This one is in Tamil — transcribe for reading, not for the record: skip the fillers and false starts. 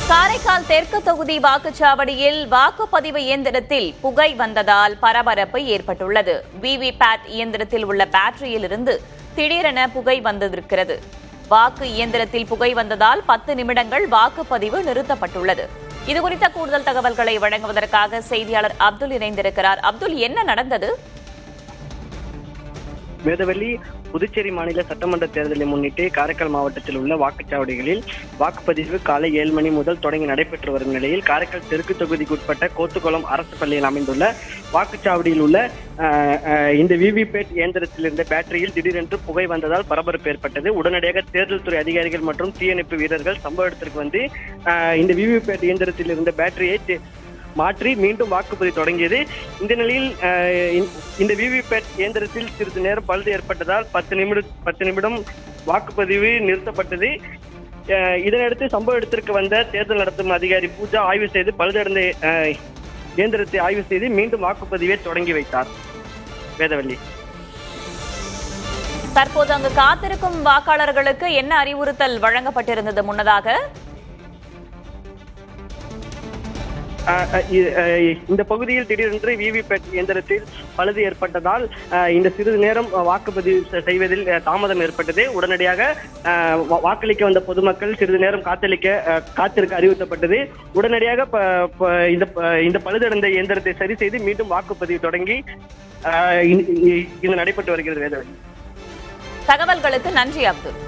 காரைக்கால் தெற்கு தொகுதி வாக்குச்சாவடியில் வாக்குப்பதிவு இயந்திரத்தில் புகை வந்ததால் பரபரப்பு ஏற்பட்டுள்ளது. விவிபேட் இயந்திரத்தில் உள்ள பேட்டரியில் இருந்து திடீரென புகை வந்திருக்கிறது. வாக்கு இயந்திரத்தில் புகை வந்ததால் 10 நிமிடங்கள் வாக்குப்பதிவு நிறுத்தப்பட்டுள்ளது. இதுகுறித்த கூடுதல் தகவல்களை வழங்குவதற்காக செய்தியாளர் அப்துல் இணைந்திருக்கிறார். அப்துல், என்ன நடந்தது? வேதவள்ளி, புதுச்சேரி மாநில சட்டமன்ற தேர்தலை முன்னிட்டு காரைக்கால் மாவட்டத்தில் உள்ள வாக்குச்சாவடிகளில் வாக்குப்பதிவு காலை 7 மணி முதல் தொடங்கி நடைபெற்று வரும் நிலையில் காரைக்கால் தெற்கு தொகுதிக்குட்பட்ட கோத்துக்குளம் அரசு பள்ளியில் அமைந்துள்ள வாக்குச்சாவடியில் உள்ள இந்த விவிபேட் இயந்திரத்தில் இருந்த பேட்டரியில் திடீரென்று புகை வந்ததால் பரபரப்பு ஏற்பட்டது. உடனடியாக தேர்தல் துறை அதிகாரிகள் மற்றும் தீயணைப்பு வீரர்கள் சம்பவ இடத்திற்கு வந்து இந்த விவிபேட் இயந்திரத்தில் இருந்த பேட்டரியை மாற்றி மீண்டும் வாக்குப்பதிவு தொடங்கியது. இந்த நிலையில் இந்த விவிபேட் இயந்திரத்தில் சிறிது நேரம் பழுது ஏற்பட்டதால் 10 நிமிடம் வாக்குப்பதிவு நிறுத்தப்பட்டது. இதனையடுத்து சம்பவ இடத்திற்கு வந்த தேர்தல் நடத்தும் அதிகாரி பூஜா ஆய்வு செய்து பழுதடைந்த இயந்திரத்தை ஆய்வு செய்து மீண்டும் வாக்குப்பதிவை தொடங்கி வைத்தார். வேதவள்ளி, தற்போது அங்கு காத்திருக்கும் வாக்காளர்களுக்கு என்ன அறிவுறுத்தல் வழங்கப்பட்டிருந்தது? முன்னதாக இந்த பகுதியில் திடீரென்று விவிபேட் இயந்திரத்தில் பழுது ஏற்பட்டதால் இந்த சிறிது நேரம் வாக்குப்பதிவு செய்வதில் தாமதம் ஏற்பட்டது. உடனடியாக வாக்களிக்க வந்த பொதுமக்கள் சிறிது நேரம் காத்திருக்க அறிவுறுத்தப்பட்டது. உடனடியாக இந்த பழுதடைந்த இயந்திரத்தை சரி செய்து மீண்டும் வாக்குப்பதிவு தொடங்கி இது நடைபெற்று வருகிறது. வேதவள்ளி, தகவல்களுக்கு நன்றி அப்துல்.